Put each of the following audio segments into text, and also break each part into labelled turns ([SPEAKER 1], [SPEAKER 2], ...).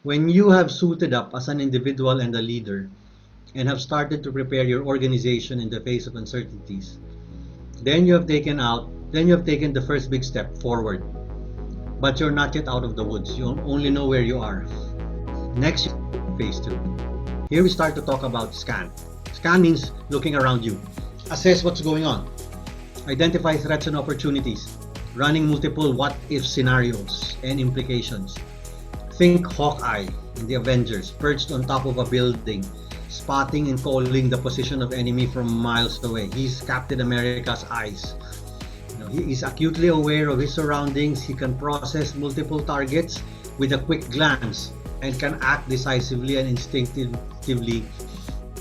[SPEAKER 1] When you have suited up as an individual and a leader and have started to prepare your organization in the face of uncertainties, then you have taken the first big step forward. But you're not yet out of the woods. You only know where you are. Next, phase 2. Here we start to talk about scan. Scan means looking around you. Assess what's going on. Identify threats and opportunities. Running multiple what-if scenarios and implications. Think Hawkeye in the Avengers, perched on top of a building, spotting and calling the position of enemy from miles away. He's Captain America's eyes. He is acutely aware of his surroundings. He can process multiple targets with a quick glance and can act decisively and instinctively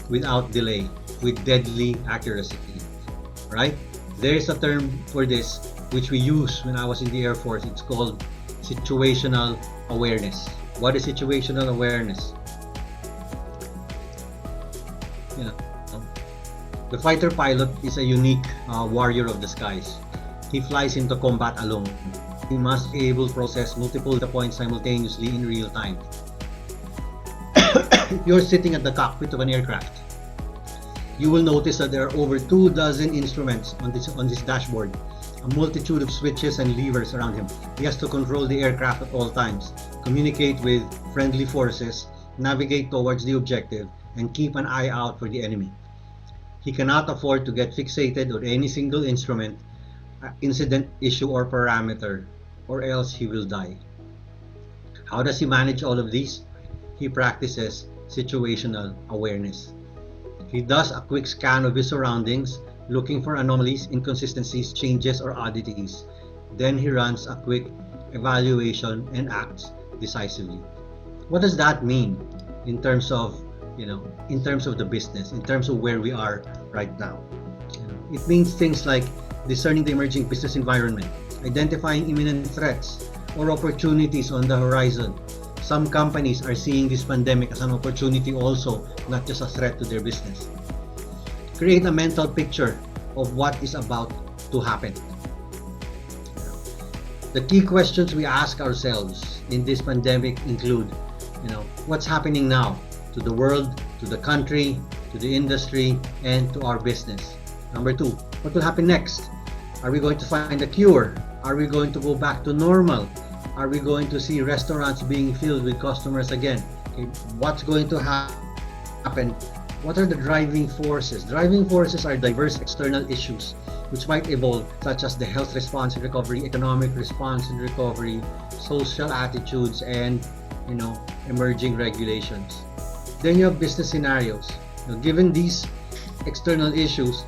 [SPEAKER 1] without delay, with deadly accuracy. Right? There is a term for this which we use when I was in the Air Force. It's called situational awareness. What is situational awareness? The fighter pilot is a unique warrior of the skies. He flies into combat alone. He must be able to process multiple data points simultaneously in real time. If you're sitting at the cockpit of an aircraft, you will notice that there are over 24 instruments on this dashboard, a multitude of switches and levers around him. He has to control the aircraft at all times, communicate with friendly forces, navigate towards the objective, and keep an eye out for the enemy. He cannot afford to get fixated on any single instrument, incident, issue, or parameter, or else he will die. How does he manage all of these? He practices situational awareness. He does a quick scan of his surroundings, looking for anomalies, inconsistencies, changes, or oddities. Then he runs a quick evaluation and acts decisively. What does that mean in terms of the business, in terms of where we are right now? It means things like discerning the emerging business environment, identifying imminent threats or opportunities on the horizon. Some companies are seeing this pandemic as an opportunity also, not just a threat to their business. Create a mental picture of what is about to happen. The key questions we ask ourselves in this pandemic include, what's happening now to the world, to the country, to the industry, and to our business. Number 2, what will happen next? Are we going to find a cure? Are we going to go back to normal? Are we going to see restaurants being filled with customers again? Okay, what's going to happen? What are the driving forces? Driving forces are diverse external issues which might evolve, such as the health response and recovery, economic response and recovery, social attitudes, and emerging regulations. Then you have business scenarios. Given these external issues,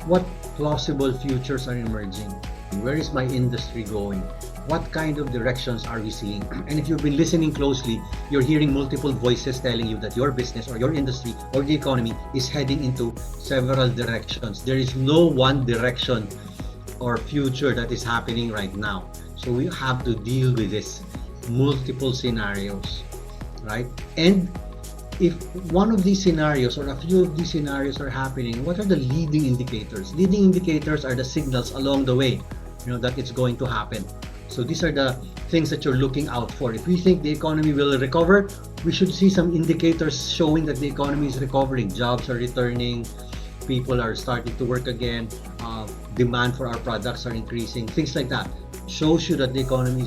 [SPEAKER 1] what plausible futures are emerging? Where is my industry going? What kind of directions are we seeing? And if you've been listening closely, you're hearing multiple voices telling you that your business or your industry or the economy is heading into several directions. There is no one direction or future that is happening right now. So we have to deal with this multiple scenarios, right? And if one of these scenarios or a few of these scenarios are happening, what are the leading indicators? Leading indicators are the signals along the way, that it's going to happen. So these are the things that you're looking out for. If we think the economy will recover, we should see some indicators showing that the economy is recovering. Jobs are returning, people are starting to work again, demand for our products are increasing, things like that. Shows you that the economy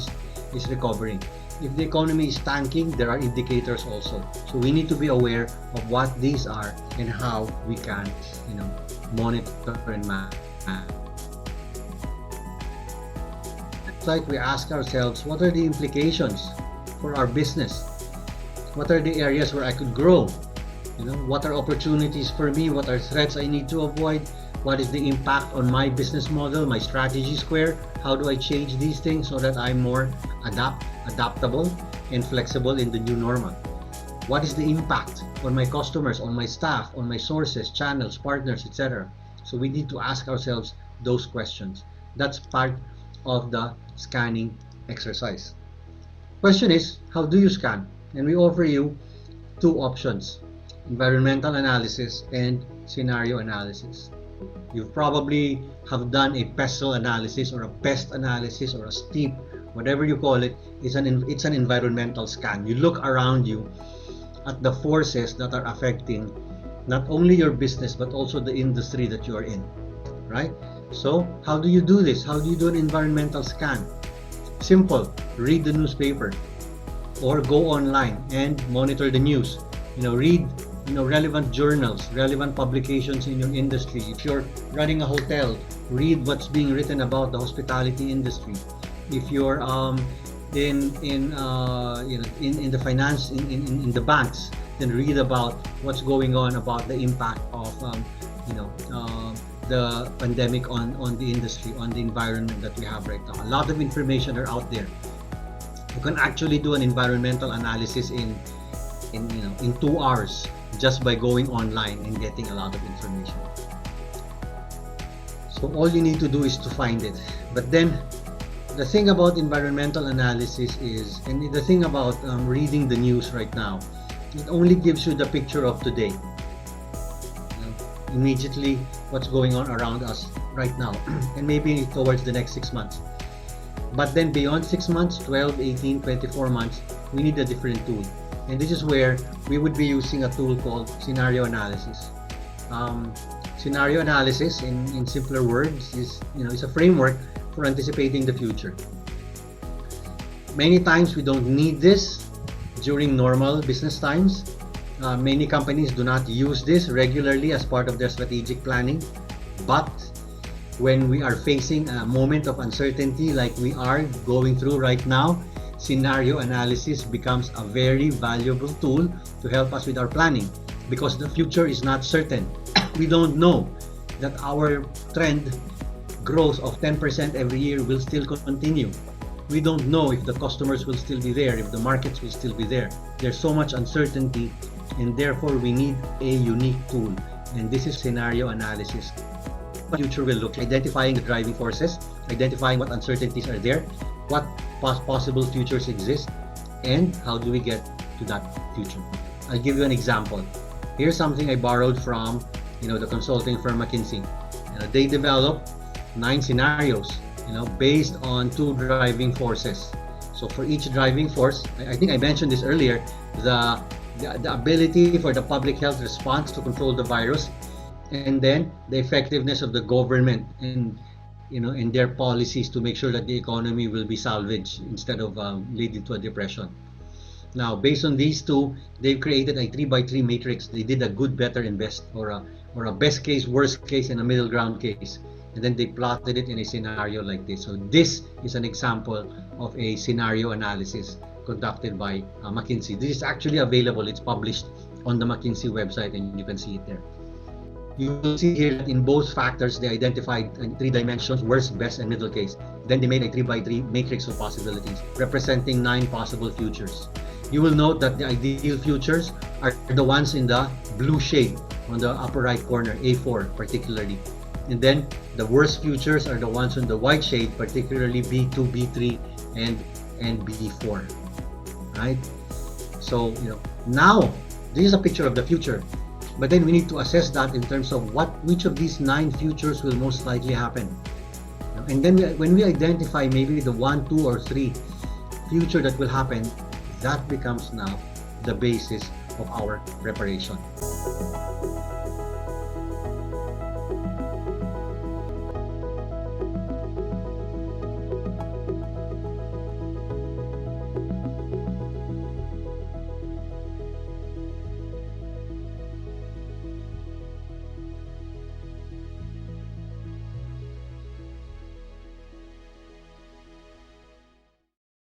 [SPEAKER 1] is recovering. If the economy is tanking, there are indicators also. So we need to be aware of what these are and how we can, monitor and manage. Like we ask ourselves, what are the implications for our business? What are the areas where I could grow? What are opportunities for me? What are threats I need to avoid? What is the impact on my business model, my strategy square? How do I change these things so that I'm more adaptable and flexible in the new normal? What is the impact on my customers, on my staff, on my sources, channels, partners, etc.? So we need to ask ourselves those questions. That's part of the scanning exercise. Question is, how do you scan? And we offer you 2 options: environmental analysis and scenario analysis. You probably have done a PESTEL analysis or a PEST analysis or a STEEP whatever you call it, it's an environmental scan. You look around you at the forces that are affecting not only your business but also the industry that you are in, right? So how do you do this? How do you do an environmental scan? Simple. Read the newspaper or go online and monitor the news. Read relevant journals, relevant publications in your industry. If you're running a hotel, read what's being written about the hospitality industry. If you're in the finance, in the banks, then read about what's going on about the impact of the pandemic on the industry, on the environment that we have right now. A lot of information are out there. You can actually do an environmental analysis in 2 hours just by going online and getting a lot of information. So all you need to do is to find it. But then the thing about environmental analysis is, and the thing about reading the news right now, it only gives you the picture of today. Immediately what's going on around us right now and maybe towards the next 6 months. But then beyond 6 months, 12, 18, 24 months, we need a different tool. And this is where we would be using a tool called scenario analysis. Scenario analysis, in simpler words, is a framework for anticipating the future. Many times we don't need this during normal business times. Many companies do not use this regularly as part of their strategic planning. But when we are facing a moment of uncertainty like we are going through right now, scenario analysis becomes a very valuable tool to help us with our planning, because the future is not certain. We don't know that our trend growth of 10% every year will still continue. We don't know if the customers will still be there, if the markets will still be there. There's so much uncertainty, and therefore we need a unique tool, and this is scenario analysis. What the future will look like, identifying the driving forces, identifying what uncertainties are there, what possible futures exist, and how do we get to that future. I'll give you an example. Here's something I borrowed from the consulting firm McKinsey. They developed 9 scenarios based on 2 driving forces. So for each driving force, I think I mentioned this earlier, the ability for the public health response to control the virus, and then the effectiveness of the government in their policies to make sure that the economy will be salvaged instead of leading to a depression. Now, based on these 2, they've created a 3x3 matrix. They did a good, better, and best, or a best case, worst case, and a middle ground case. And then they plotted it in a scenario like this. So this is an example of a scenario analysis conducted by McKinsey. This is actually available. It's published on the McKinsey website, and you can see it there. You will see here that in both factors, they identified 3 dimensions, worst, best, and middle case. Then they made a 3x3 matrix of possibilities, representing 9 possible futures. You will note that the ideal futures are the ones in the blue shade on the upper right corner, A4 particularly. And then the worst futures are the ones in the white shade, particularly B2, B3, and B4. Right? So, now this is a picture of the future. But then we need to assess that in terms of which of these 9 futures will most likely happen. And then when we identify maybe the 1, 2, or 3 future that will happen, that becomes now the basis of our preparation.